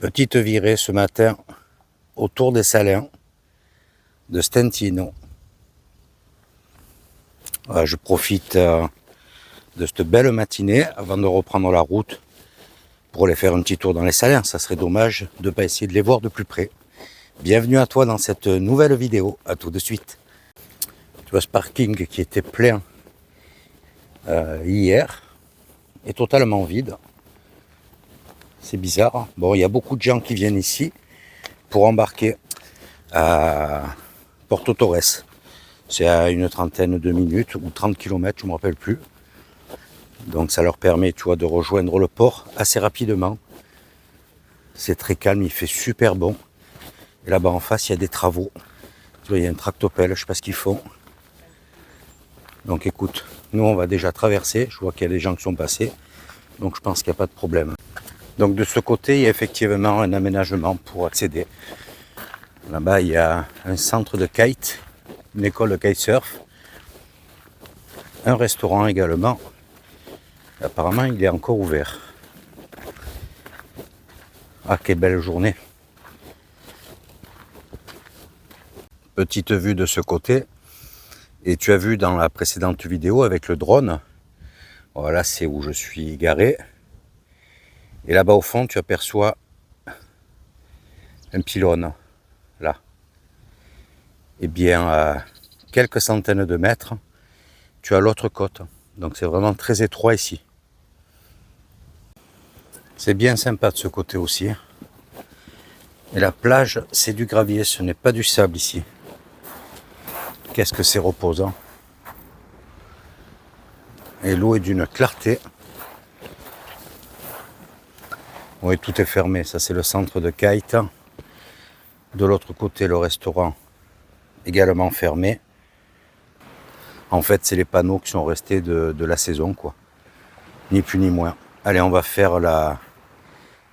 Petite virée ce matin autour des Salins de Stentino. Je profite de cette belle matinée avant de reprendre la route pour aller faire un petit tour dans les Salins. Ça serait dommage de ne pas essayer de les voir de plus près. Bienvenue à toi dans cette nouvelle vidéo. À tout de suite. Tu vois, ce parking qui était plein hier est totalement vide. C'est bizarre. Bon, il y a beaucoup de gens qui viennent ici pour embarquer à Porto Torres. C'est à une trentaine de minutes ou 30 km, je ne me rappelle plus. Donc ça leur permet, tu vois, de rejoindre le port assez rapidement. C'est très calme, il fait super bon. Et là-bas en face, il y a des travaux. Tu vois, il y a un tractopelle, je ne sais pas ce qu'ils font. Donc écoute, nous on va déjà traverser. Je vois qu'il y a des gens qui sont passés. Donc je pense qu'il n'y a pas de problème. Donc de ce côté, il y a effectivement un aménagement pour accéder. Là-bas, il y a un centre de kite, une école de kitesurf, un restaurant également. Apparemment, il est encore ouvert. Ah, quelle belle journée. Petite vue de ce côté. Et tu as vu dans la précédente vidéo avec le drone. Voilà, c'est où je suis garé. Et là-bas au fond, tu aperçois un pylône. Là. Et bien, à quelques centaines de mètres, tu as l'autre côte. Donc c'est vraiment très étroit ici. C'est bien sympa de ce côté aussi. Et la plage, c'est du gravier, ce n'est pas du sable ici. Qu'est-ce que c'est reposant. Et l'eau est d'une clarté. Oui, tout est fermé. Ça, c'est le centre de kite. De l'autre côté, le restaurant également fermé. En fait, c'est les panneaux qui sont restés de la saison, quoi. Ni plus ni moins. Allez, on va faire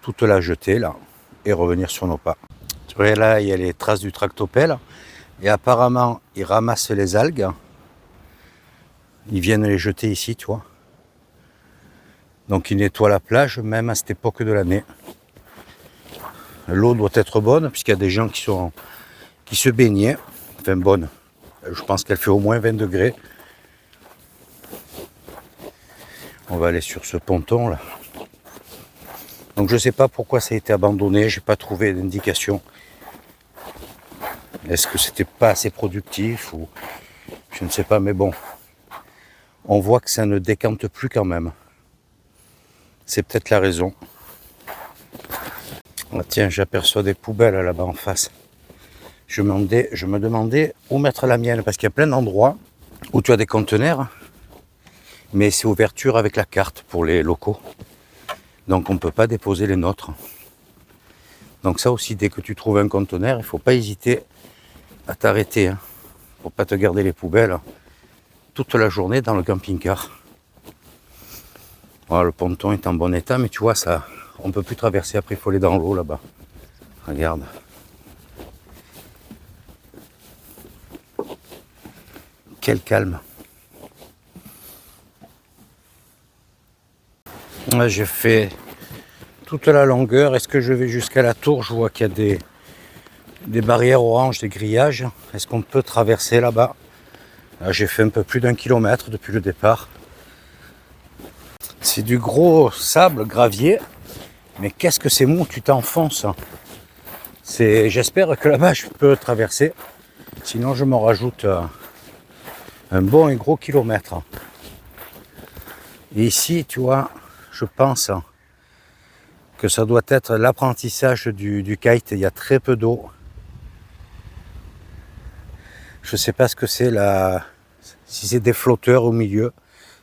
toute la jetée, là, et revenir sur nos pas. Tu vois, là, il y a les traces du tractopelle. Et apparemment, ils ramassent les algues. Ils viennent les jeter ici, tu vois. Donc, ils nettoient la plage, même à cette époque de l'année. L'eau doit être bonne, puisqu'il y a des gens qui se baignaient. Enfin, bonne. Je pense qu'elle fait au moins 20 degrés. On va aller sur ce ponton, là. Donc, je ne sais pas pourquoi ça a été abandonné. Je n'ai pas trouvé d'indication. Est-ce que c'était pas assez productif ou je ne sais pas, mais bon. On voit que ça ne décante plus quand même. C'est peut-être la raison. Ah, tiens, j'aperçois des poubelles là-bas en face. Je me demandais où mettre la mienne, parce qu'il y a plein d'endroits où tu as des conteneurs, mais c'est ouverture avec la carte pour les locaux. Donc on ne peut pas déposer les nôtres. Donc ça aussi, dès que tu trouves un conteneur, il ne faut pas hésiter à t'arrêter. Pour ne pas te garder les poubelles toute la journée dans le camping-car. Voilà, le ponton est en bon état, mais tu vois, ça, on ne peut plus traverser, après il faut aller dans l'eau là-bas. Regarde. Quel calme. Là, j'ai fait toute la longueur. Est-ce que je vais jusqu'à la tour? Je vois qu'il y a des barrières oranges, des grillages. Est-ce qu'on peut traverser là-bas? Là, j'ai fait un peu plus d'1 kilomètre depuis le départ. C'est du gros sable, gravier. Mais qu'est-ce que c'est mou, tu t'enfonces. J'espère que là-bas, je peux traverser. Sinon, je m'en rajoute un bon et gros kilomètre. Et ici, tu vois, je pense que ça doit être l'apprentissage du kite. Il y a très peu d'eau. Je ne sais pas ce que c'est là. Si c'est des flotteurs au milieu,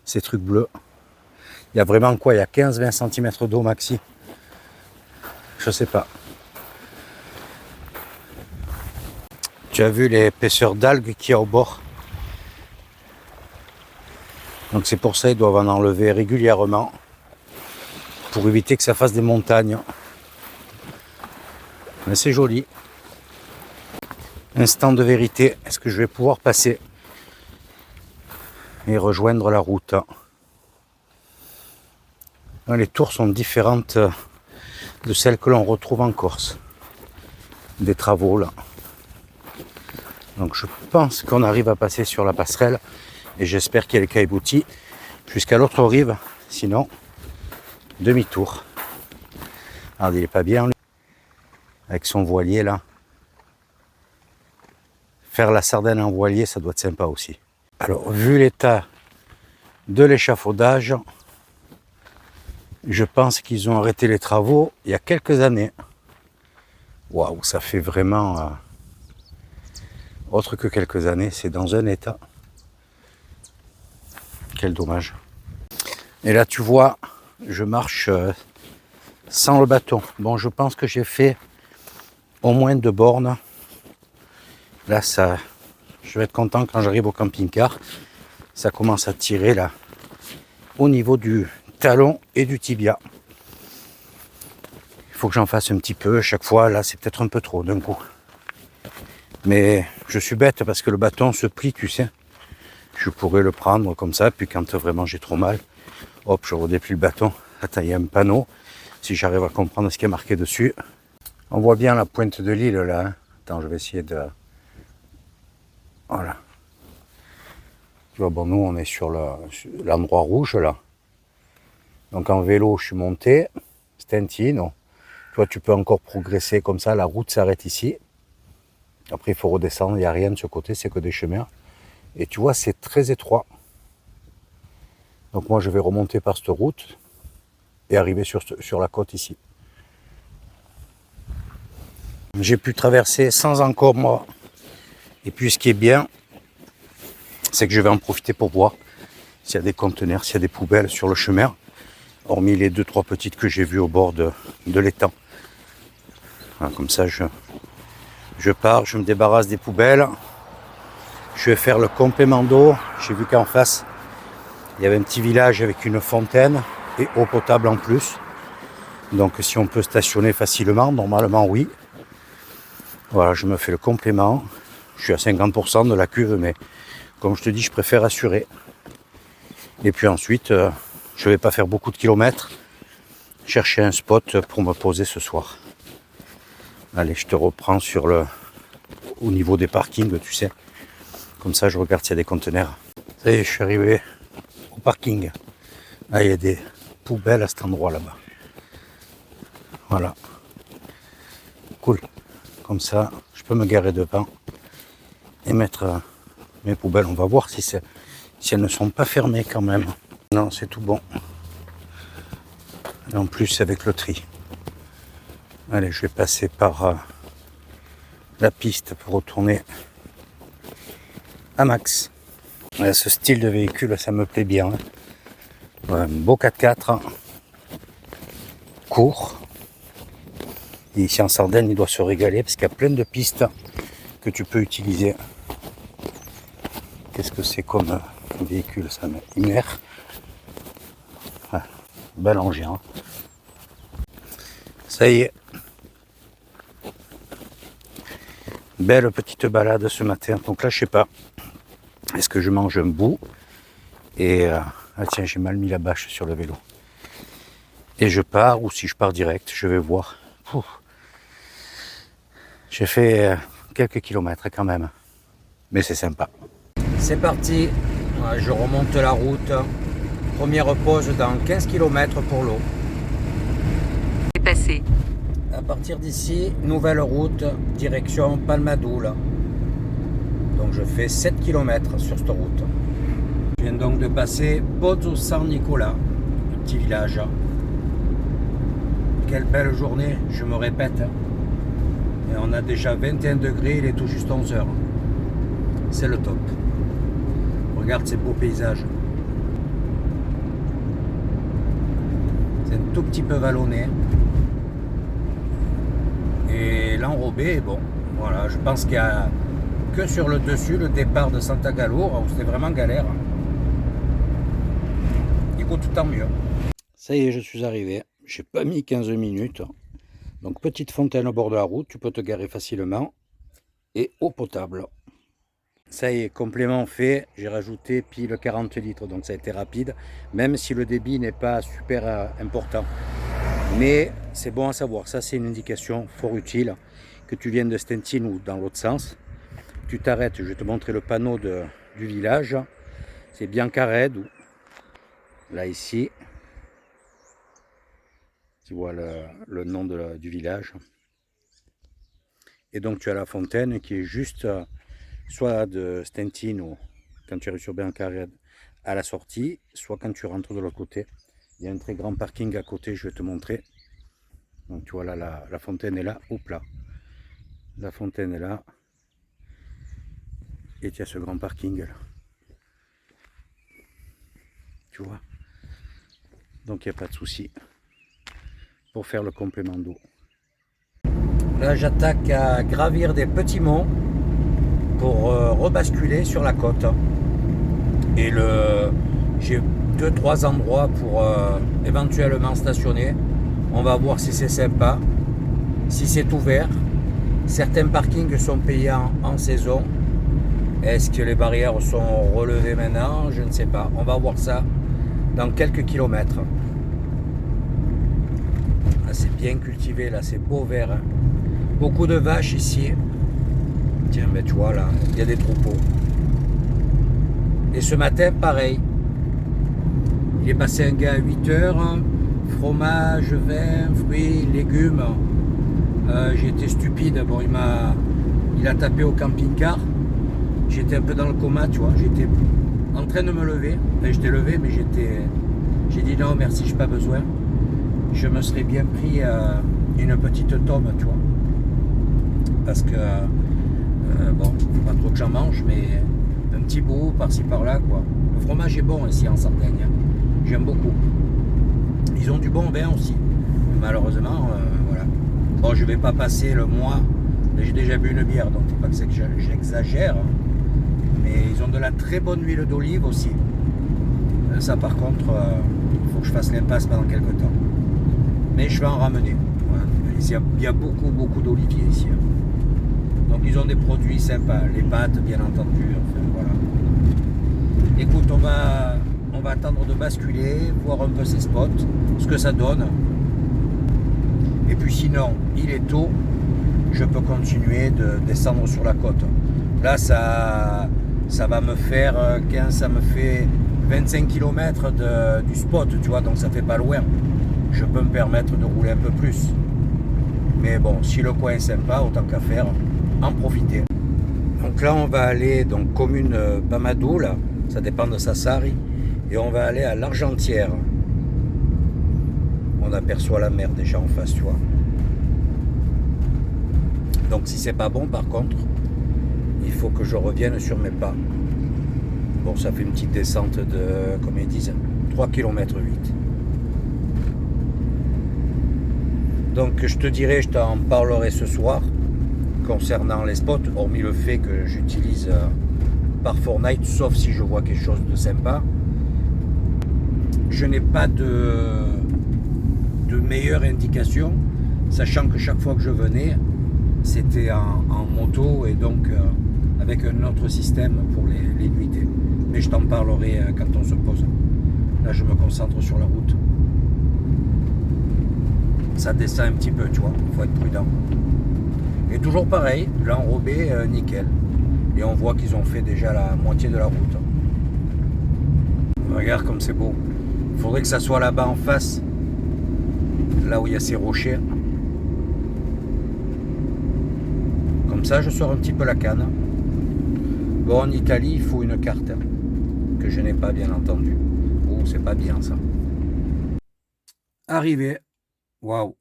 ces trucs bleus. Il y a vraiment quoi? Il y a 15-20 cm d'eau maxi. Je ne sais pas. Tu as vu l'épaisseur d'algues qu'il y a au bord? Donc c'est pour ça qu'ils doivent en enlever régulièrement pour éviter que ça fasse des montagnes. Mais c'est joli. Instant de vérité. Est-ce que je vais pouvoir passer et rejoindre la route? Les tours sont différentes de celles que l'on retrouve en Corse. Des travaux là. Donc je pense qu'on arrive à passer sur la passerelle et j'espère qu'il y a les caillebotis jusqu'à l'autre rive, sinon demi-tour. Regardez, il est pas bien lui, avec son voilier là. Faire la Sardaigne en voilier, ça doit être sympa aussi. Alors, vu l'état de l'échafaudage, je pense qu'ils ont arrêté les travaux il y a quelques années. Waouh, ça fait vraiment autre que quelques années, c'est dans un état. Quel dommage. Et là, tu vois, je marche sans le bâton. Bon, je pense que j'ai fait au moins 2 bornes. Là, ça, je vais être content quand j'arrive au camping-car. Ça commence à tirer là, au niveau du talon et du tibia. Il faut que j'en fasse un petit peu chaque fois. Là, c'est peut-être un peu trop d'un coup. Mais je suis bête parce que le bâton se plie, tu sais. Je pourrais le prendre comme ça, puis quand vraiment j'ai trop mal, hop, je redéplie le bâton. Attends, il y a un panneau. Si j'arrive à comprendre ce qui est marqué dessus. On voit bien la pointe de l'île là. Hein. Attends, je vais essayer de... Voilà. Tu vois, bon, nous, on est sur l'endroit rouge, là. Donc, en vélo, je suis monté. Stentino. Tu vois, tu peux encore progresser comme ça. La route s'arrête ici. Après, il faut redescendre. Il n'y a rien de ce côté. C'est que des chemins. Et tu vois, c'est très étroit. Donc, moi, je vais remonter par cette route et arriver sur la côte ici. J'ai pu traverser sans encombre. Et puis, ce qui est bien, c'est que je vais en profiter pour voir s'il y a des conteneurs, s'il y a des poubelles sur le chemin, hormis les 2-3 petites que j'ai vues au bord de l'étang. Voilà, comme ça, je pars, je me débarrasse des poubelles. Je vais faire le complément d'eau. J'ai vu qu'en face, il y avait un petit village avec une fontaine et eau potable en plus. Donc, si on peut stationner facilement, normalement, oui. Voilà, je me fais le complément. Je suis à 50% de la cuve, mais comme je te dis, je préfère assurer. Et puis ensuite, je ne vais pas faire beaucoup de kilomètres. Chercher un spot pour me poser ce soir. Allez, je te reprends au niveau des parkings, tu sais. Comme ça, je regarde s'il y a des conteneurs. Ça y est, je suis arrivé au parking. Ah, il y a des poubelles à cet endroit là-bas. Voilà. Cool. Comme ça, je peux me garer devant et mettre mes poubelles. On va voir si elles ne sont pas fermées quand même. Non, c'est tout bon. Et en plus, avec le tri. Allez, je vais passer par la piste pour retourner à Max. Ouais, ce style de véhicule, ça me plaît bien. Ouais, un beau 4x4. Court. Et ici en Sardaigne, il doit se régaler parce qu'il y a plein de pistes que tu peux utiliser. Qu'est-ce que c'est comme véhicule ça? Imer. Ouais, bel engin. Hein. Ça y est. Belle petite balade ce matin. Donc là, je sais pas. Est-ce que je mange un bout? Et ah tiens, j'ai mal mis la bâche sur le vélo. Et je pars, ou si je pars direct, je vais voir. J'ai fait quelques kilomètres quand même. Mais c'est sympa. C'est parti. Je remonte la route. Première pause dans 15 km pour l'eau. C'est passé. À partir d'ici, nouvelle route, direction Palmadoule. Donc je fais 7 km sur cette route. Je viens donc de passer Pozzo San Nicola, le petit village. Quelle belle journée, je me répète. Et on a déjà 21 degrés, il est tout juste 11 h. C'est le top. Regarde ces beaux paysages. C'est un tout petit peu vallonné. Et l'enrobé est bon. Voilà, je pense qu'il y a que sur le dessus, le départ de Santa Galour, où c'était vraiment galère. Écoute, tant mieux. Ça y est, je suis arrivé. J'ai pas mis 15 minutes. Donc, petite fontaine au bord de la route, tu peux te garer facilement. Et eau potable. Ça y est, complément fait. J'ai rajouté pile 40 litres, donc ça a été rapide. Même si le débit n'est pas super important. Mais c'est bon à savoir, ça c'est une indication fort utile, que tu viennes de Stentin ou dans l'autre sens. Tu t'arrêtes, je vais te montrer le panneau du village. C'est Biancared, là ici. Tu vois le nom du village. Et donc tu as la fontaine qui est juste soit de Stentin ou quand tu arrives sur Biancared à la sortie, soit quand tu rentres de l'autre côté. Il y a un très grand parking à côté, je vais te montrer. Donc tu vois là, la fontaine est là, hop là. La fontaine est là. Et tu as ce grand parking là. Tu vois. Donc il n'y a pas de souci pour faire le complément d'eau. Là j'attaque à gravir des petits monts pour rebasculer sur la côte. Et j'ai 2-3 endroits pour éventuellement stationner. On va voir si c'est sympa, si c'est ouvert. Certains parkings sont payants en saison. Est-ce que les barrières sont relevées maintenant? Je ne sais pas. On va voir ça dans quelques kilomètres. Là, c'est bien cultivé, là, c'est beau vert. Hein. Beaucoup de vaches ici. Tiens, mais tu vois, là, il y a des troupeaux. Et ce matin, pareil. Il est passé un gars à 8 heures. Hein. Fromage, vin, fruits, légumes. J'ai été stupide. Bon, il a tapé au camping-car. J'étais un peu dans le coma, tu vois. J'étais en train de me lever. Enfin, j'étais levé, mais j'ai dit non, merci, j'ai pas besoin. Je me serais bien pris une petite tome, tu vois. Parce que, bon, faut pas trop que j'en mange, mais un petit bout par-ci par-là, quoi. Le fromage est bon ici en Sardaigne. Hein. J'aime beaucoup. Ils ont du bon vin aussi. Malheureusement, voilà. Bon, je vais pas passer le mois. J'ai déjà bu une bière, donc faut pas que j'exagère. Mais ils ont de la très bonne huile d'olive aussi. Ça, par contre, il faut que je fasse l'impasse pendant quelques temps. Mais je vais en ramener. Voilà. Il y a beaucoup d'oliviers ici. Hein. Donc ils ont des produits sympas. Les pâtes, bien entendu. Enfin, voilà. Écoute, on va attendre de basculer, voir un peu ces spots, ce que ça donne. Et puis sinon, il est tôt. Je peux continuer de descendre sur la côte. Là, ça va me faire, ça me fait 25 km du spot, tu vois, donc ça fait pas loin. Je peux me permettre de rouler un peu plus. Mais bon, si le coin est sympa, autant qu'à faire, en profiter. Donc là, on va aller, donc commune Pamadou, là, ça dépend de Sassari, et on va aller à l'Argentière. On aperçoit la mer déjà en face, tu vois. Donc si c'est pas bon, par contre, il faut que je revienne sur mes pas. Bon, ça fait une petite descente de, comme ils disent, 3 km 8. Donc je te dirai, je t'en parlerai ce soir concernant les spots, hormis le fait que j'utilise par Fortnite, sauf si je vois quelque chose de sympa. Je n'ai pas de meilleure indication, sachant que chaque fois que je venais, c'était en moto et donc avec un autre système pour les nuitées. Mais je t'en parlerai quand on se pose. Là, je me concentre sur la route. Ça descend un petit peu, tu vois, il faut être prudent. Et toujours pareil, l'enrobé, nickel. Et on voit qu'ils ont fait déjà la moitié de la route. Regarde comme c'est beau. Il faudrait que ça soit là-bas en face, là où il y a ces rochers. Comme ça, je sors un petit peu la canne. Bon, en Italie, il faut une carte, hein, que je n'ai pas, bien entendu. Oh, c'est pas bien, ça. Arrivé. Waouh.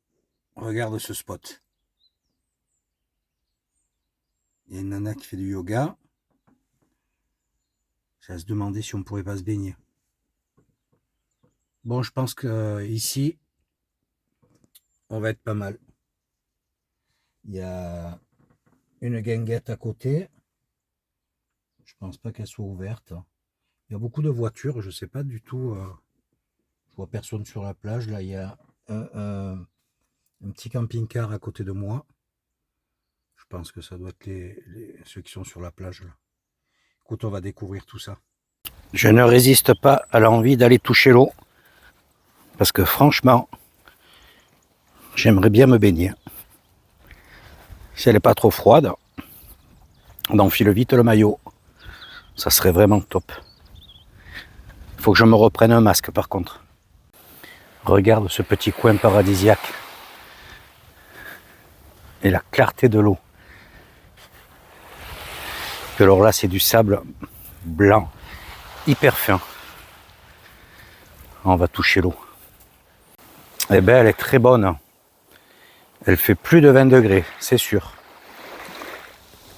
Regarde ce spot. Il y a une nana qui fait du yoga. Ça se demandait si on pourrait pas se baigner. Bon, je pense que ici, on va être pas mal. Il y a une guinguette à côté. Je pense pas qu'elle soit ouverte. Il y a beaucoup de voitures. Je sais pas du tout. Je vois personne sur la plage. Là, il y a un petit camping-car à côté de moi. Je pense que ça doit être ceux qui sont sur la plage là. Écoute, on va découvrir tout ça. Je ne résiste pas à l'envie d'aller toucher l'eau. Parce que franchement, J'aimerais bien me baigner. Si elle n'est pas trop froide, on enfile vite le maillot. Ça serait vraiment top. Il faut que je me reprenne un masque par contre. Regarde ce petit coin paradisiaque. Et la clarté de l'eau. Puis alors là, c'est du sable blanc, hyper fin. On va toucher l'eau. Eh bien, elle est très bonne. Elle fait plus de 20 degrés, c'est sûr.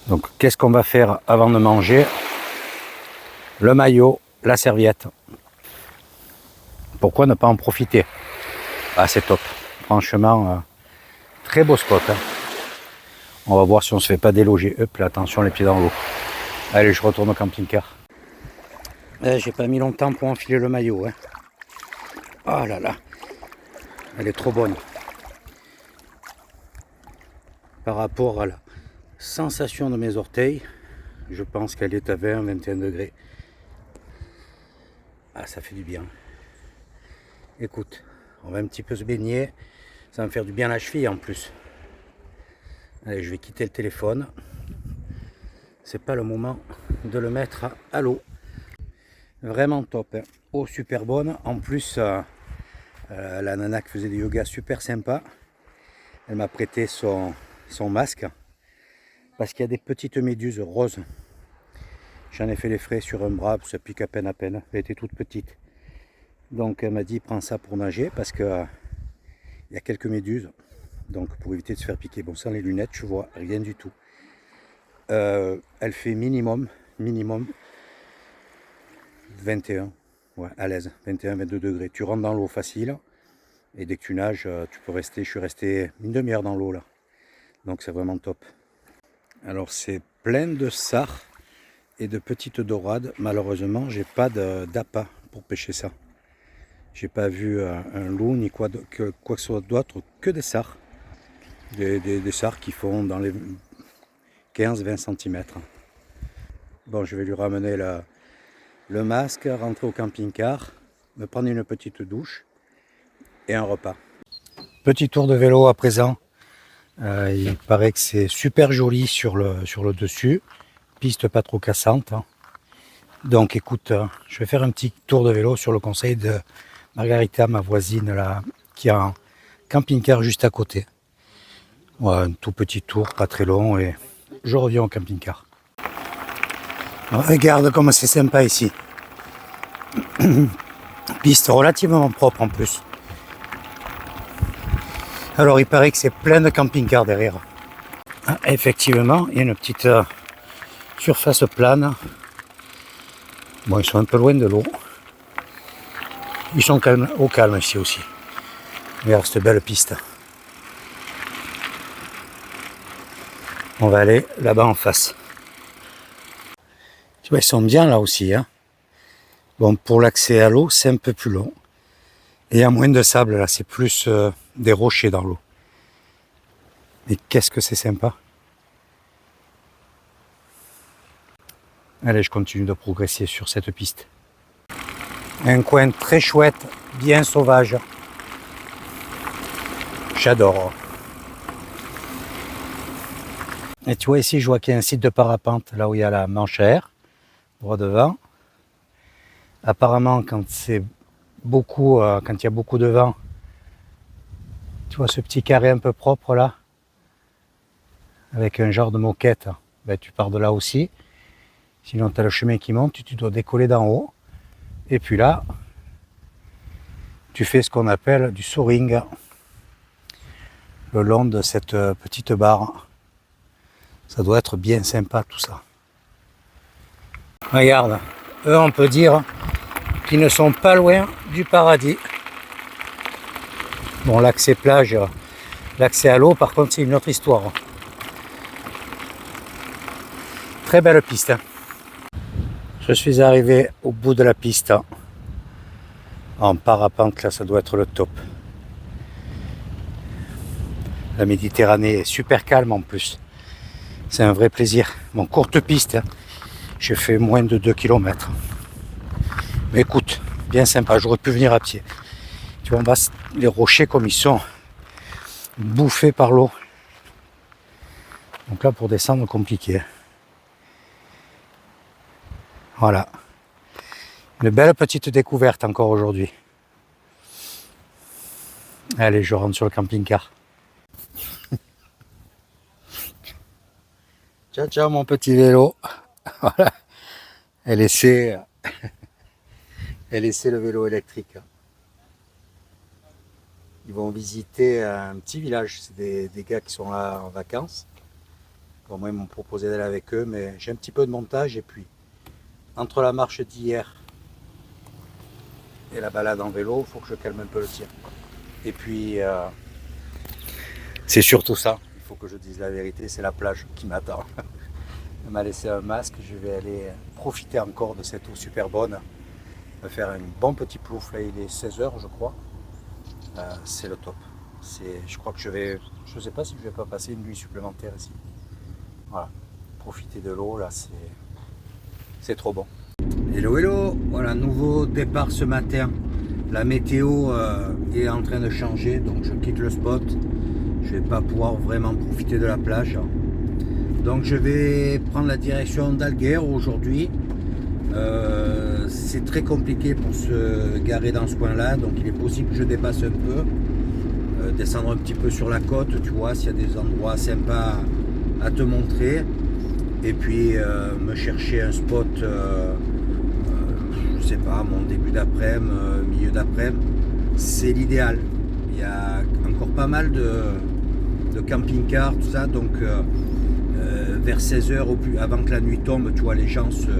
Donc, qu'est-ce qu'on va faire avant de manger? Le maillot, la serviette. Pourquoi ne pas en profiter? Ah, c'est top. Franchement, très beau spot. Hein. On va voir si on se fait pas déloger. Hop là, attention, les pieds dans l'eau. Allez, je retourne au camping-car. J'ai pas mis longtemps pour enfiler le maillot. Hein. Oh là là. Elle est trop bonne. Par rapport à la sensation de mes orteils, je pense qu'elle est à 20-21 degrés. Ah, ça fait du bien. Écoute, on va un petit peu se baigner. Ça va me faire du bien à la cheville en plus. Allez, je vais quitter le téléphone. C'est pas le moment de le mettre à l'eau. Vraiment top. Hein. Eau super bonne. En plus, la nana qui faisait du yoga super sympa. Elle m'a prêté son masque. Parce qu'il y a des petites méduses roses. J'en ai fait les frais sur un bras. Ça pique à peine. Elle était toute petite. Donc elle m'a dit prends ça pour nager parce que il y a quelques méduses. Donc pour éviter de se faire piquer. Bon, sans les lunettes, je vois rien du tout. Elle fait minimum 21, ouais, à l'aise, 21-22 degrés. Tu rentres dans l'eau facile et dès que tu nages, tu peux rester. Je suis resté une demi-heure dans l'eau là, donc c'est vraiment top. Alors c'est plein de sars et de petites dorades. Malheureusement, j'ai pas d'appât pour pêcher ça. J'ai pas vu un loup ni quoi que ce soit d'autre que des sars. Des sars qui font dans les 15-20 cm. Bon, je vais lui ramener le masque, rentrer au camping-car, me prendre une petite douche et un repas. Petit tour de vélo à présent. Il paraît que c'est super joli sur le dessus. Piste pas trop cassante. Donc écoute, je vais faire un petit tour de vélo sur le conseil de Margarita, ma voisine là, qui a un camping-car juste à côté. Ouais, un tout petit tour, pas très long, et je reviens au camping-car. Regarde comme c'est sympa ici. Piste relativement propre en plus. Alors il paraît que c'est plein de camping-cars derrière. Ah, effectivement, il y a une petite surface plane. Bon, ils sont un peu loin de l'eau. Ils sont au calme ici aussi. Regarde cette belle piste. On va aller là-bas en face. Tu vois, ils sont bien là aussi. Hein. Bon, pour l'accès à l'eau, c'est un peu plus long. Et il y a moins de sable là, c'est plus des rochers dans l'eau. Mais qu'est-ce que c'est sympa. Allez, je continue de progresser sur cette piste. Un coin très chouette, bien sauvage. J'adore. Et tu vois ici, je vois qu'il y a un site de parapente, là où il y a la manche à air, droit devant. Apparemment, quand il y a beaucoup de vent, tu vois ce petit carré un peu propre là, avec un genre de moquette, ben, tu pars de là aussi. Sinon, tu as le chemin qui monte, tu dois décoller d'en haut. Et puis là, tu fais ce qu'on appelle du soaring le long de cette petite barre. Ça doit être bien sympa tout ça. Regarde, eux on peut dire qu'ils ne sont pas loin du paradis. Bon, l'accès plage, l'accès à l'eau par contre c'est une autre histoire. Très belle piste. Je suis arrivé au bout de la piste. En parapente là ça doit être le top. La Méditerranée est super calme en plus. C'est un vrai plaisir. Bon, courte piste, hein. J'ai fait moins de 2 km. Mais écoute, bien sympa, j'aurais pu venir à pied. Tu vois, les rochers comme ils sont bouffé par l'eau. Donc là, pour descendre, compliqué. Voilà. Une belle petite découverte encore aujourd'hui. Allez, je rentre sur le camping-car. Ciao, ciao, mon petit vélo. Voilà. Et laisser le vélo électrique. Ils vont visiter un petit village. C'est des gars qui sont là en vacances. Bon, moi, ils m'ont proposé d'aller avec eux, mais j'ai un petit peu de montage. Et puis, entre la marche d'hier et la balade en vélo, il faut que je calme un peu le tir. Et puis, c'est surtout ça. Il faut que je dise la vérité, c'est la plage qui m'attend. Elle m'a laissé un masque. Je vais aller profiter encore de cette eau super bonne. Me faire un bon petit plouf. Là, il est 16h, je crois. C'est le top. Je crois que je ne sais pas si je vais pas passer une nuit supplémentaire ici. Voilà, profiter de l'eau là, c'est trop bon. Hello hello, voilà, nouveau départ ce matin. La météo est en train de changer, donc je quitte le spot. Je vais pas pouvoir vraiment profiter de la plage. Donc je vais prendre la direction d'Alguer aujourd'hui. C'est très compliqué pour se garer dans ce coin-là, donc il est possible que je dépasse un peu, descendre un petit peu sur la côte, tu vois, s'il y a des endroits sympas à te montrer, et puis me chercher un spot, je sais pas, mon début d'après-midi, milieu d'après-midi, c'est l'idéal. Il y a encore pas mal de camping-cars, tout ça, donc vers 16h au plus avant que la nuit tombe, tu vois, les gens se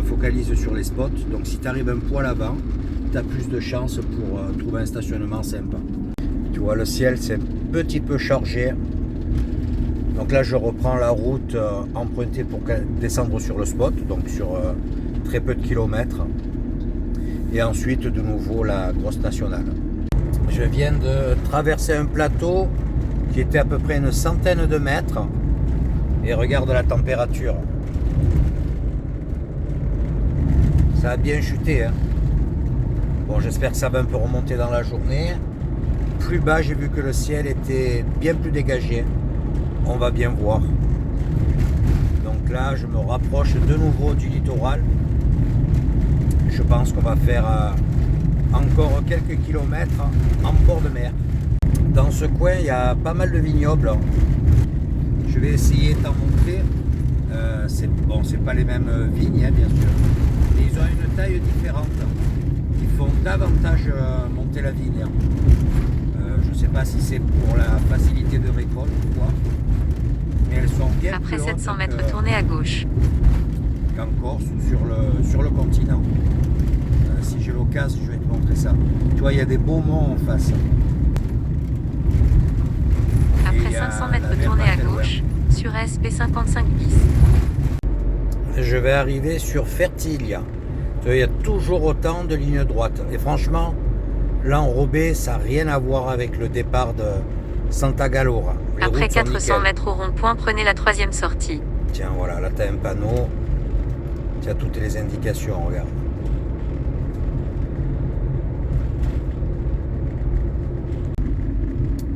focalise sur les spots. Donc si tu arrives un poil avant, tu as plus de chances pour trouver un stationnement sympa. Tu vois, le ciel c'est un petit peu chargé. Donc là je reprends la route empruntée pour descendre sur le spot, donc sur très peu de kilomètres. Et ensuite de nouveau la grosse nationale. Je viens de traverser un plateau qui était à peu près une centaine de mètres. Et regarde la température. Ça a bien chuté, hein. Bon, j'espère que ça va un peu remonter dans la journée. Plus bas, j'ai vu que le ciel était bien plus dégagé. On va bien voir. Donc là, je me rapproche de nouveau du littoral. Je pense qu'on va faire encore quelques kilomètres en bord de mer. Dans ce coin, il y a pas mal de vignobles. Je vais essayer de t'en montrer. C'est pas les mêmes vignes, hein, bien sûr. Mais ils ont une taille différente. Ils font davantage monter la vigne. Je ne sais pas si c'est pour la facilité de récolte ou quoi. Mais elles sont bien Après plus 700 hautes mètres, tournez à gauche. qu'en Corse ou sur le continent. Si j'ai l'occasion, je vais te montrer ça. Tu vois, il y a des beaux monts en face. Après 500 mètres, tournez à gauche, sur SP55 bis. Je vais arriver sur Fertilia. Il y a toujours autant de lignes droites. Et franchement, l'enrobé, ça n'a rien à voir avec le départ de Santa Galora. Les Après routes sont 400 nickel. mètres au rond-point, prenez la troisième sortie. Tiens, voilà, là, tu as un panneau. Tu as toutes les indications, regarde.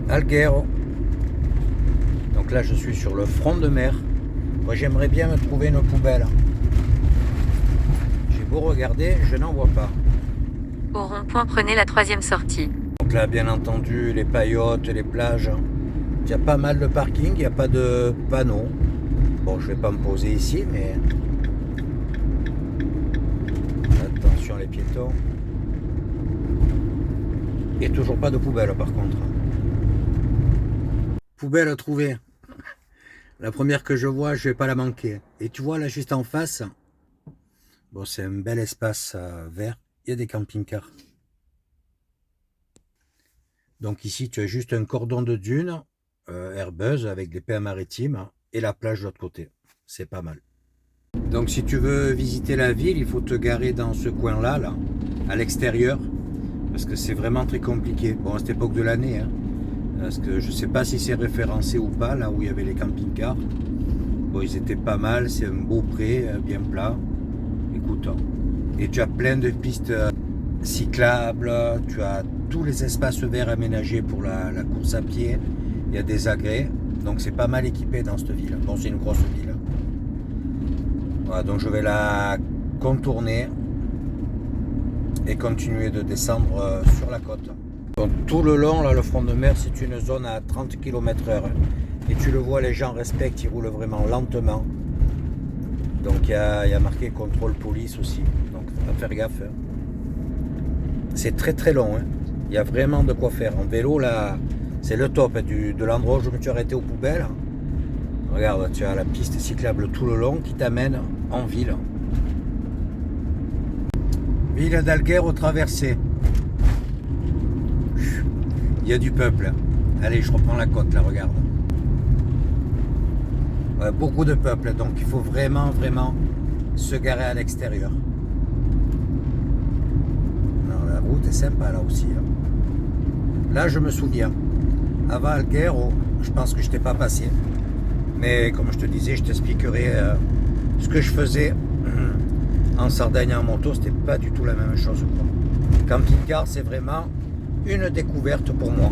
Alghero. Donc là, je suis sur le front de mer. Moi, j'aimerais bien me trouver une poubelle. J'ai beau regarder, je n'en vois pas. Au rond-point, prenez la troisième sortie. Donc là, bien entendu, les paillotes, les plages. Il y a pas mal de parking, il n'y a pas de panneau. Bon, je vais pas me poser ici, mais... Attention les piétons. Et toujours pas de poubelle, par contre. Poubelle trouvée. La première que je vois, je vais pas la manquer. Et tu vois là juste en face, bon c'est un bel espace vert, il y a des camping-cars. Donc ici tu as juste un cordon de dunes herbeuse avec des pins maritimes et la plage de l'autre côté. C'est pas mal. Donc si tu veux visiter la ville, il faut te garer dans ce coin-là, là, à l'extérieur, parce que c'est vraiment très compliqué. Bon, à cette époque de l'année, hein, parce que je sais pas si c'est référencé ou pas, là où il y avait les camping-cars. Bon, ils étaient pas mal, c'est un beau pré, bien plat. Écoute, et tu as plein de pistes cyclables, tu as tous les espaces verts aménagés pour la course à pied, il y a des agrès, donc c'est pas mal équipé dans cette ville. Bon, c'est une grosse ville. Voilà, donc je vais la contourner et continuer de descendre sur la côte. Donc tout le long, là, le front de mer, c'est une zone à 30 km/h. Et tu le vois, les gens respectent, ils roulent vraiment lentement. Donc il y a marqué contrôle police aussi. Donc faut pas faire gaffe. C'est très très long. Il y a vraiment de quoi faire. En vélo, là, c'est le top de l'endroit où je me suis arrêté aux poubelles. Regarde, tu as la piste cyclable tout le long qui t'amène en ville. Ville d'Alguer au traversé. Il y a du peuple. Allez, je reprends la côte là, regarde. Ouais, beaucoup de peuple, donc il faut vraiment se garer à l'extérieur. La route est sympa là aussi. Là, je me souviens, avant Alguer, je pense que je t'ai pas passé. Mais comme je te disais, je t'expliquerai ce que je faisais en Sardaigne en moto. C'était pas du tout la même chose, quoi. Camping-car, c'est vraiment une découverte pour moi.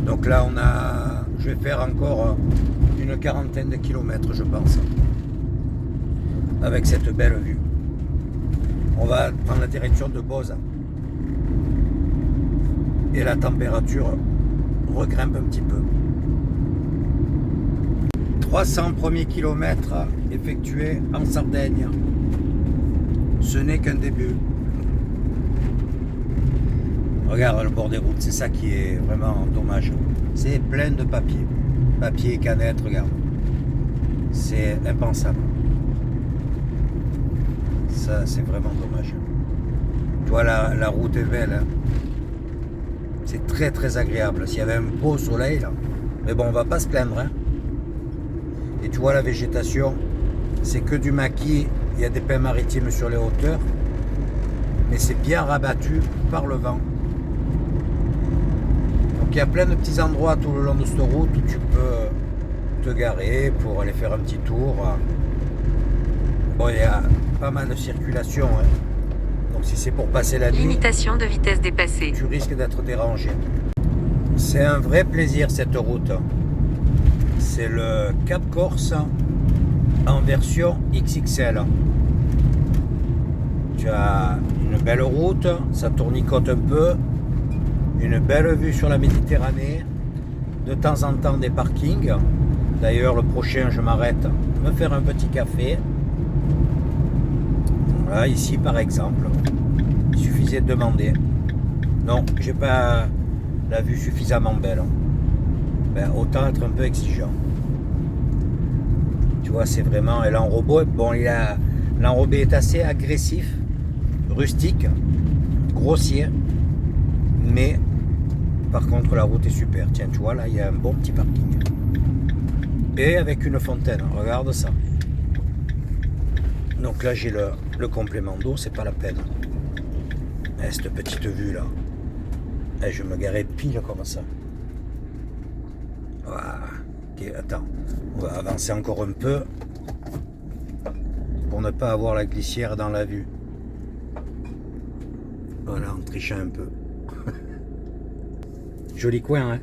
Donc là, je vais faire encore une quarantaine de kilomètres, je pense, avec cette belle vue. On va prendre la direction de Boz. Et la température regrimpe un petit peu. 300 premiers kilomètres effectués en Sardaigne. Ce n'est qu'un début. Regarde le bord des routes, c'est ça qui est vraiment dommage. C'est plein de papier. Papier et canettes, regarde. C'est impensable. Ça, c'est vraiment dommage. Tu vois, la route est belle. Hein. C'est très très agréable. S'il y avait un beau soleil, là. Mais bon, on va pas se plaindre. Hein. Et tu vois, la végétation, c'est que du maquis. Il y a des pins maritimes sur les hauteurs. Mais c'est bien rabattu par le vent. Donc il y a plein de petits endroits tout le long de cette route où tu peux te garer pour aller faire un petit tour. Bon, il y a pas mal de circulation. Hein. Donc si c'est pour passer la nuit, Limitation de vitesse dépassée. tu risques d'être dérangé. C'est un vrai plaisir cette route. C'est le Cap Corse en version XXL. Tu as une belle route, ça tournicote un peu, une belle vue sur la Méditerranée, de temps en temps des parkings. D'ailleurs, le prochain, je m'arrête me faire un petit café. Voilà, ici par exemple, il suffisait de demander. Non, j'ai pas la vue suffisamment belle. Ben, autant être un peu exigeant. Tu vois, c'est vraiment l'enrobé. Bon, l'enrobé est assez agressif, rustique, grossier, mais par contre la route est super. Tiens, tu vois, là, il y a un bon petit parking. Et avec une fontaine, regarde ça. Donc là, j'ai le complément d'eau, c'est pas la peine. Et cette petite vue là. Et je me garais pile comme ça. Voilà. Ok, attends. On va avancer encore un peu pour ne pas avoir la glissière dans la vue. Voilà, on trichait un peu. Joli coin, hein.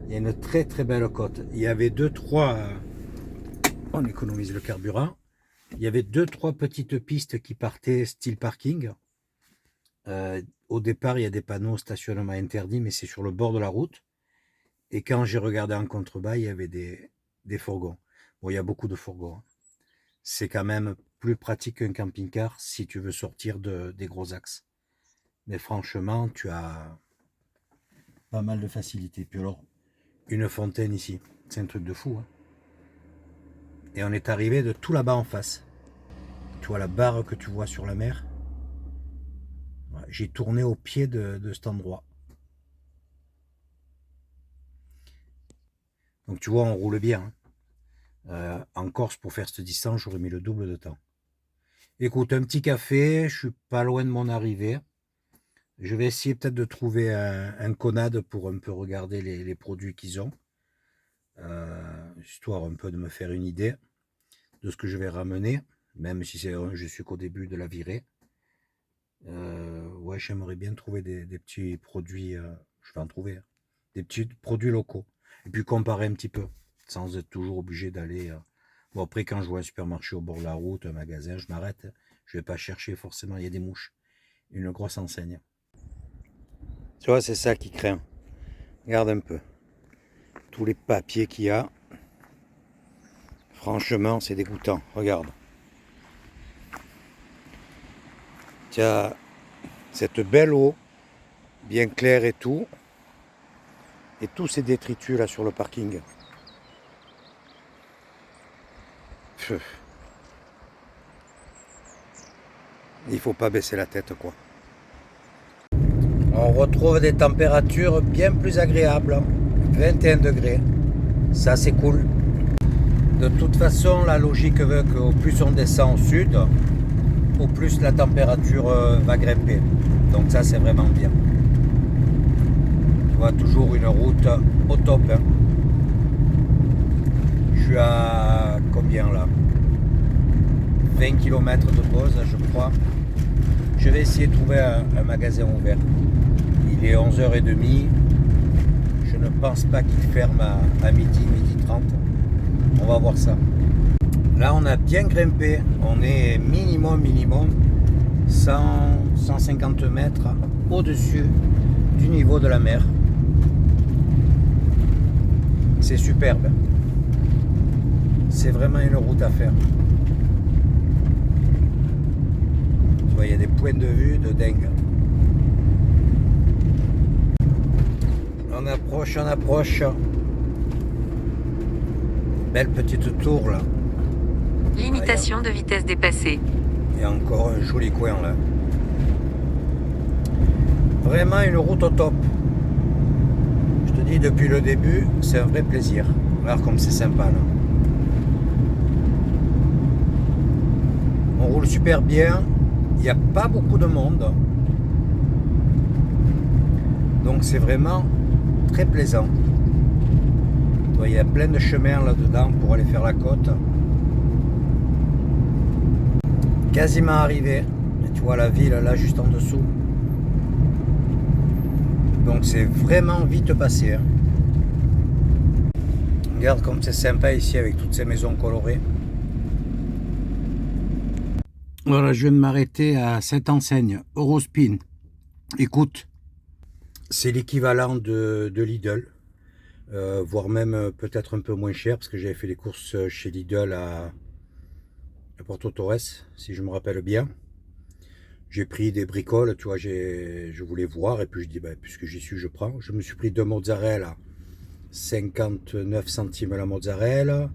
Il y a une très très belle côte. Il y avait 2-3... On économise le carburant. Il y avait 2-3 petites pistes qui partaient style parking. Au départ, il y a des panneaux stationnement interdit, mais c'est sur le bord de la route. Et quand j'ai regardé en contrebas, il y avait des fourgons. Bon, il y a beaucoup de fourgons. Hein. C'est quand même plus pratique qu'un camping-car si tu veux sortir des gros axes. Mais franchement, tu as pas mal de facilité. Puis alors, une fontaine ici, c'est un truc de fou. Hein. Et on est arrivé de tout là-bas en face. Tu vois la barre que tu vois sur la mer. J'ai tourné au pied de cet endroit. Donc tu vois, on roule bien. Hein. En Corse, pour faire cette distance, j'aurais mis le double de temps. Écoute, un petit café, je suis pas loin de mon arrivée. Je vais essayer peut-être de trouver un Conad pour un peu regarder les produits qu'ils ont. Histoire un peu de me faire une idée de ce que je vais ramener, même si je suis qu'au début de la virée. Ouais, j'aimerais bien trouver des petits produits, je vais en trouver, hein, des petits produits locaux. Et puis comparer un petit peu, sans être toujours obligé d'aller. Bon, après, quand je vois un supermarché au bord de la route, un magasin, je m'arrête, hein. Je vais pas chercher forcément, il y a des mouches. Une grosse enseigne. Tu vois, c'est ça qui craint. Regarde un peu. Tous les papiers qu'il y a. Franchement, c'est dégoûtant. Regarde. Tu as cette belle eau, bien claire et tout. Et tous ces détritus là sur le parking. Pff, il faut pas baisser la tête, quoi. On retrouve des températures bien plus agréables. 21 degrés. Ça, c'est cool. De toute façon, la logique veut qu'au plus on descend au sud, au plus la température va grimper. Donc ça, c'est vraiment bien. Tu vois, toujours une route au top, hein. Je suis à combien là? 20 km de pause, je crois. Je vais essayer de trouver un magasin ouvert. Il est 11h30. Je ne pense pas qu'il ferme à midi, midi 30. On va voir ça. Là, on a bien grimpé. On est minimum 150 mètres au-dessus du niveau de la mer. C'est superbe. C'est vraiment une route à faire. Tu vois, il y a des points de vue de dingue. On approche, on approche. Belle petite tour là. Limitation de vitesse dépassée. Il y a encore un joli coin là. Vraiment une route au top. Je te dis, depuis le début, c'est un vrai plaisir. Regarde comme c'est sympa là. On roule super bien. Il n'y a pas beaucoup de monde. Donc c'est vraiment très plaisant. Il y a plein de chemins là-dedans pour aller faire la côte. Quasiment arrivé. Et tu vois la ville là juste en dessous. Donc c'est vraiment vite passé, hein. Regarde comme c'est sympa ici avec toutes ces maisons colorées. Voilà, je viens de m'arrêter à cette enseigne, Eurospin. Écoute, c'est l'équivalent de Lidl, voire même peut-être un peu moins cher, parce que j'avais fait les courses chez Lidl à Porto Torres, si je me rappelle bien. J'ai pris des bricoles, tu vois, je voulais voir, et puis je dis, bah, puisque j'y suis, je prends. Je me suis pris 2 mozzarella, 59 centimes la mozzarella.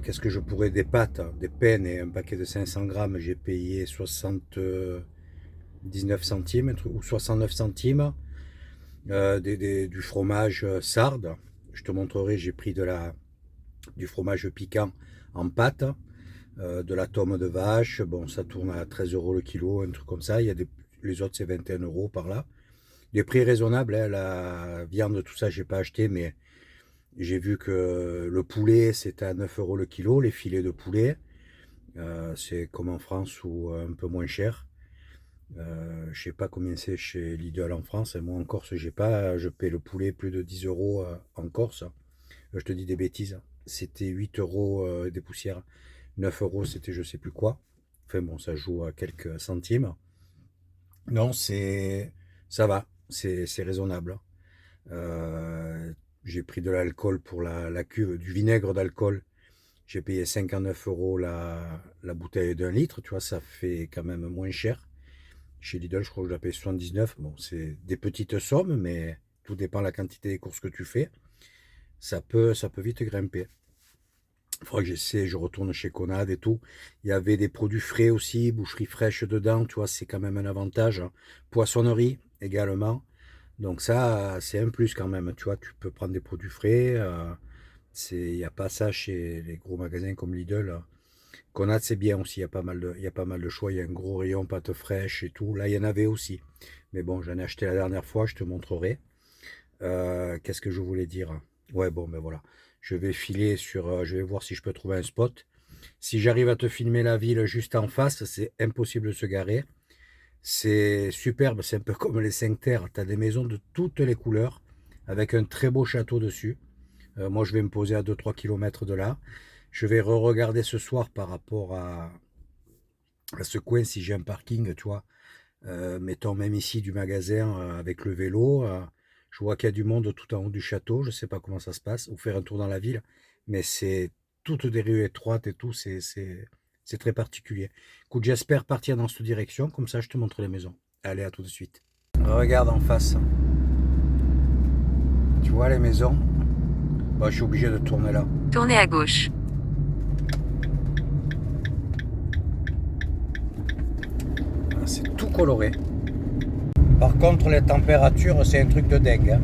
Qu'est-ce que je pourrais, des pâtes, des peines et un paquet de 500 grammes, j'ai payé 79 centimes ou 69 centimes. Du fromage sarde, je te montrerai, j'ai pris du fromage piquant en pâte, de la tome de vache, bon ça tourne à 13 € le kilo, un truc comme ça. Les autres c'est 21 € par là. Des prix raisonnables, hein. La viande, tout ça j'ai pas acheté, mais j'ai vu que le poulet c'était à 9 € le kilo, les filets de poulet. C'est comme en France ou un peu moins cher. Je sais pas combien c'est chez Lidl en France. Moi en Corse, j'ai pas, je paie le poulet plus de 10 € en Corse. Je te dis des bêtises. C'était 8 € des poussières. 9 € c'était je sais plus quoi. Enfin bon, ça joue à quelques centimes. Non, ça va, c'est raisonnable. J'ai pris de l'alcool pour la cuve, du vinaigre d'alcool. J'ai payé 59 € la bouteille d'1 litre. Tu vois, ça fait quand même moins cher. Chez Lidl, je crois que je la paye 79. Bon, c'est des petites sommes, mais tout dépend de la quantité des courses que tu fais. Ça peut vite grimper. Il faudra que j'essaie, je retourne chez Conad et tout. Il y avait des produits frais aussi, boucherie fraîche dedans, tu vois, c'est quand même un avantage. Poissonnerie également. Donc ça, c'est un plus quand même, tu vois, tu peux prendre des produits frais. Il n'y a pas ça chez les gros magasins comme Lidl. Conad, c'est bien aussi, il y a pas mal de choix. Il y a un gros rayon pâtes fraîches et tout. Là, il y en avait aussi. Mais bon, j'en ai acheté la dernière fois, je te montrerai. Qu'est-ce que je voulais dire? Ouais, bon, ben voilà. Je vais filer je vais voir si je peux trouver un spot. Si j'arrive à te filmer la ville juste en face, c'est impossible de se garer. C'est superbe, c'est un peu comme les 5 terres. Tu as des maisons de toutes les couleurs, avec un très beau château dessus. Moi, je vais me poser à 2-3 km de là. Je vais re-regarder ce soir par rapport à ce coin, si j'ai un parking, tu vois. Mettons même ici du magasin avec le vélo. Je vois qu'il y a du monde tout en haut du château. Je ne sais pas comment ça se passe. Ou faire un tour dans la ville. Mais c'est toutes des rues étroites et tout. C'est très particulier. Écoute, j'espère partir dans cette direction. Comme ça, je te montre les maisons. Allez, à tout de suite. Regarde en face. Tu vois les maisons? Bon, je suis obligé de tourner là. Tournez à gauche. C'est tout coloré. Par contre, les températures, c'est un truc de dingue. Hein.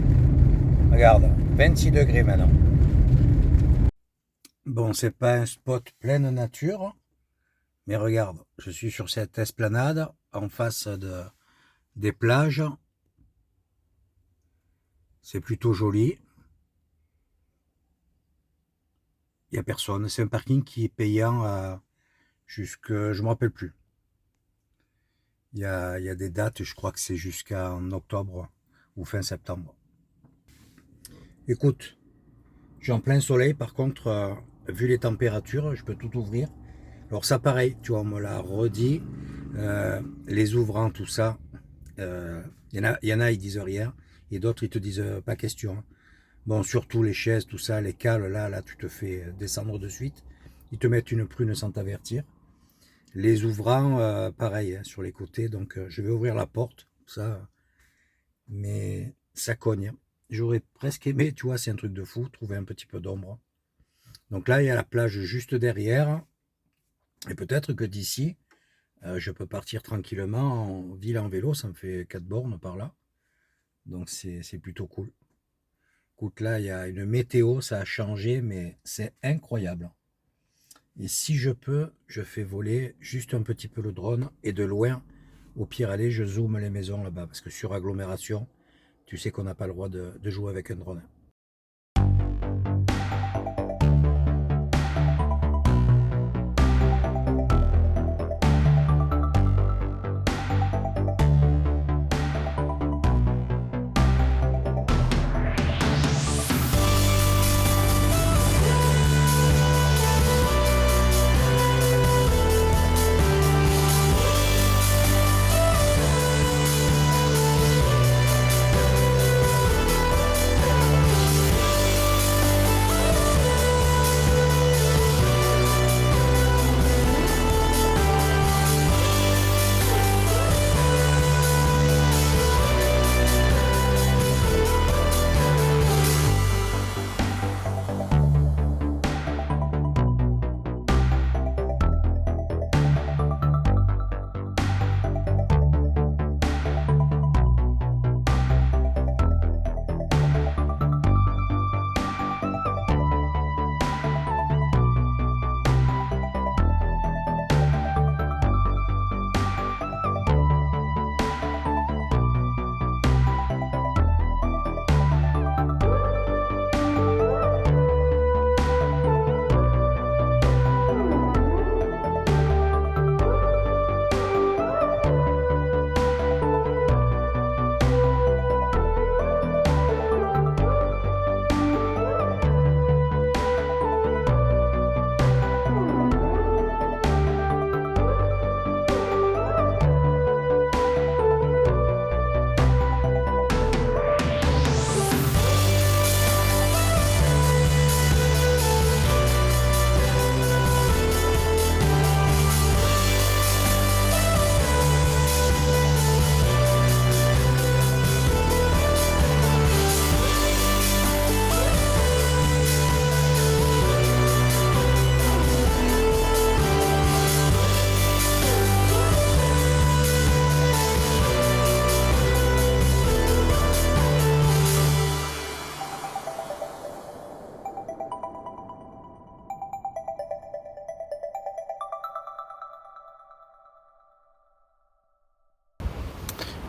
Regarde, 26 degrés maintenant. Bon, c'est pas un spot pleine nature, mais regarde, je suis sur cette esplanade en face des plages. C'est plutôt joli. Il n'y a personne. C'est un parking qui est payant jusque... Je ne me rappelle plus. Il y a des dates, je crois que c'est jusqu'en octobre ou fin septembre. Écoute, je suis en plein soleil, par contre, vu les températures, je peux tout ouvrir. Alors ça pareil, tu vois, on me l'a redit, les ouvrants, tout ça, y en a, ils disent rien, et d'autres, ils te disent pas question. Bon, surtout les chaises, tout ça, les cales, là, tu te fais descendre de suite. Ils te mettent une prune sans t'avertir. Les ouvrants, pareil, hein, sur les côtés, donc je vais ouvrir la porte, ça, mais ça cogne. J'aurais presque aimé, tu vois, c'est un truc de fou, trouver un petit peu d'ombre. Donc là, il y a la plage juste derrière, et peut-être que d'ici, je peux partir tranquillement en ville en vélo, ça me fait 4 bornes par là, donc c'est plutôt cool. Écoute, là, il y a une météo, ça a changé, mais c'est incroyable. Et si je peux, je fais voler juste un petit peu le drone et de loin, au pire aller, je zoome les maisons là-bas. Parce que sur agglomération, tu sais qu'on n'a pas le droit de jouer avec un drone.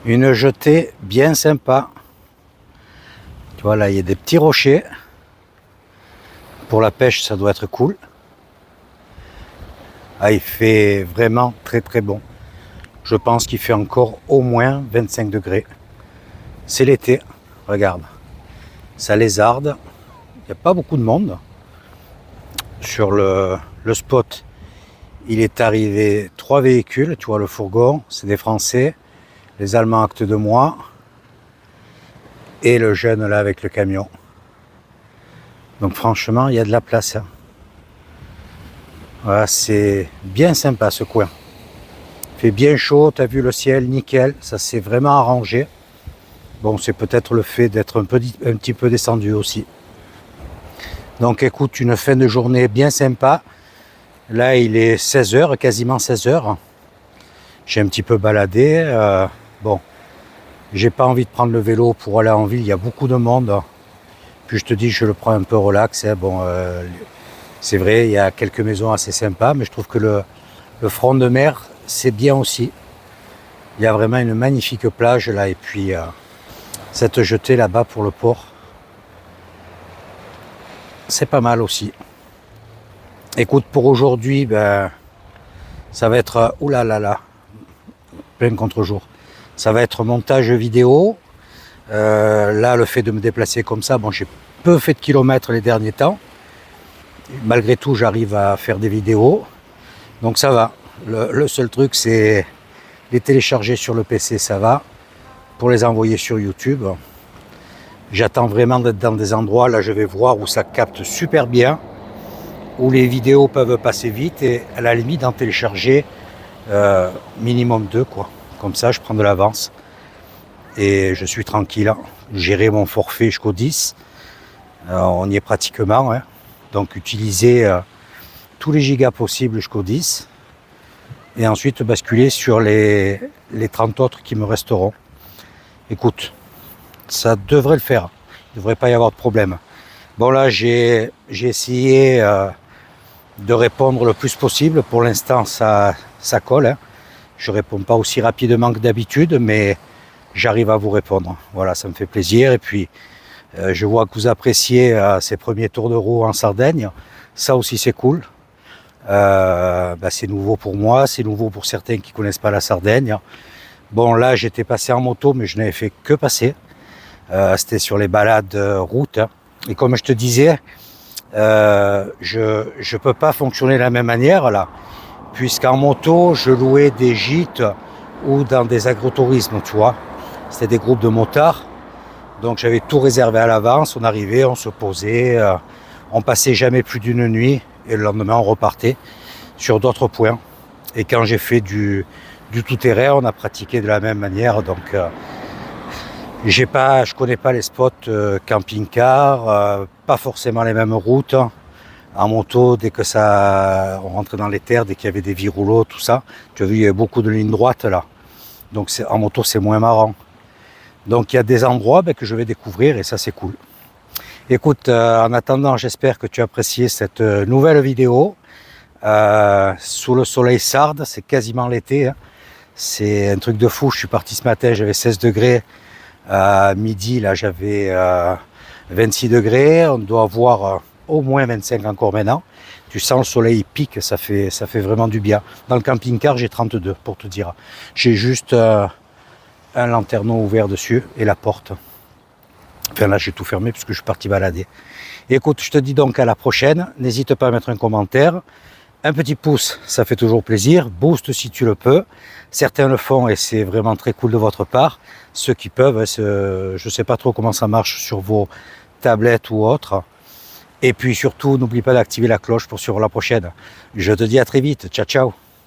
Une jetée bien sympa. Tu vois là, il y a des petits rochers. Pour la pêche, ça doit être cool. Ah, il fait vraiment très très bon. Je pense qu'il fait encore au moins 25 degrés. C'est l'été, regarde. Ça lézarde. Il n'y a pas beaucoup de monde. Sur le spot, il est arrivé 3 véhicules. Tu vois le fourgon, c'est des Français. Les Allemands acte de moi. Et le jeune là avec le camion. Donc franchement, il y a de la place. Hein. Voilà, c'est bien sympa ce coin. Il fait bien chaud, tu as vu le ciel, nickel. Ça s'est vraiment arrangé. Bon, c'est peut-être le fait d'être un petit peu descendu aussi. Donc écoute, une fin de journée bien sympa. Là, il est 16h, quasiment 16h. J'ai un petit peu baladé. Bon, j'ai pas envie de prendre le vélo pour aller en ville. Il y a beaucoup de monde. Puis je te dis, je le prends un peu relax. Hein. Bon, c'est vrai, il y a quelques maisons assez sympas, mais je trouve que le front de mer, c'est bien aussi. Il y a vraiment une magnifique plage là, et puis cette jetée là-bas pour le port. C'est pas mal aussi. Écoute, pour aujourd'hui, ben, ça va être... Oulala, plein contre-jour. Ça va être montage vidéo. Là, le fait de me déplacer comme ça, bon, j'ai peu fait de kilomètres les derniers temps. Malgré tout, j'arrive à faire des vidéos. Donc ça va. Le seul truc, c'est les télécharger sur le PC, ça va. Pour les envoyer sur YouTube, j'attends vraiment d'être dans des endroits, là je vais voir où ça capte super bien, où les vidéos peuvent passer vite et à la limite d'en télécharger minimum 2 quoi. Comme ça je prends de l'avance et je suis tranquille. Gérer mon forfait jusqu'au 10, on y est pratiquement. Hein. Donc utiliser tous les gigas possibles jusqu'au 10 et ensuite basculer sur les 30 autres qui me resteront. Écoute, ça devrait le faire. Il ne devrait pas y avoir de problème. Bon là, j'ai essayé de répondre le plus possible. Pour l'instant, ça colle. Hein. Je ne réponds pas aussi rapidement que d'habitude, mais j'arrive à vous répondre. Voilà, ça me fait plaisir. Et puis, je vois que vous appréciez ces premiers tours de roue en Sardaigne. Ça aussi, c'est cool. C'est nouveau pour moi, c'est nouveau pour certains qui ne connaissent pas la Sardaigne. Bon, là, j'étais passé en moto, mais je n'avais fait que passer. C'était sur les balades route. Hein. Et comme je te disais, je ne peux pas fonctionner de la même manière, là. Puisqu'en moto, je louais des gîtes ou dans des agrotourismes, tu vois. C'était des groupes de motards. Donc, j'avais tout réservé à l'avance. On arrivait, on se posait. On passait jamais plus d'une nuit. Et le lendemain, on repartait sur d'autres points. Et quand j'ai fait du tout-terrain, on a pratiqué de la même manière. Donc, je connais pas les spots camping-car, pas forcément les mêmes routes. En moto, dès que on rentrait dans les terres, dès qu'il y avait des viroulots, tout ça, tu as vu, il y avait beaucoup de lignes droites là. Donc, en moto, c'est moins marrant. Donc, il y a des endroits que je vais découvrir et ça, c'est cool. Écoute, en attendant, j'espère que tu as apprécié cette nouvelle vidéo. Sous le soleil sarde, c'est quasiment l'été. Hein. C'est un truc de fou. Je suis parti ce matin, j'avais 16 degrés. À midi, là, j'avais 26 degrés. On doit avoir au moins 25 encore maintenant. Tu sens le soleil, il pique, ça fait vraiment du bien. Dans le camping-car, j'ai 32 pour te dire. J'ai juste un lanterneau ouvert dessus et la porte. Enfin là, j'ai tout fermé puisque je suis parti balader. Et écoute, je te dis donc à la prochaine. N'hésite pas à mettre un commentaire. Un petit pouce, ça fait toujours plaisir. Boost si tu le peux. Certains le font et c'est vraiment très cool de votre part. Ceux qui peuvent, je ne sais pas trop comment ça marche sur vos tablettes ou autres. Et puis surtout, n'oublie pas d'activer la cloche pour suivre la prochaine. Je te dis à très vite. Ciao, ciao.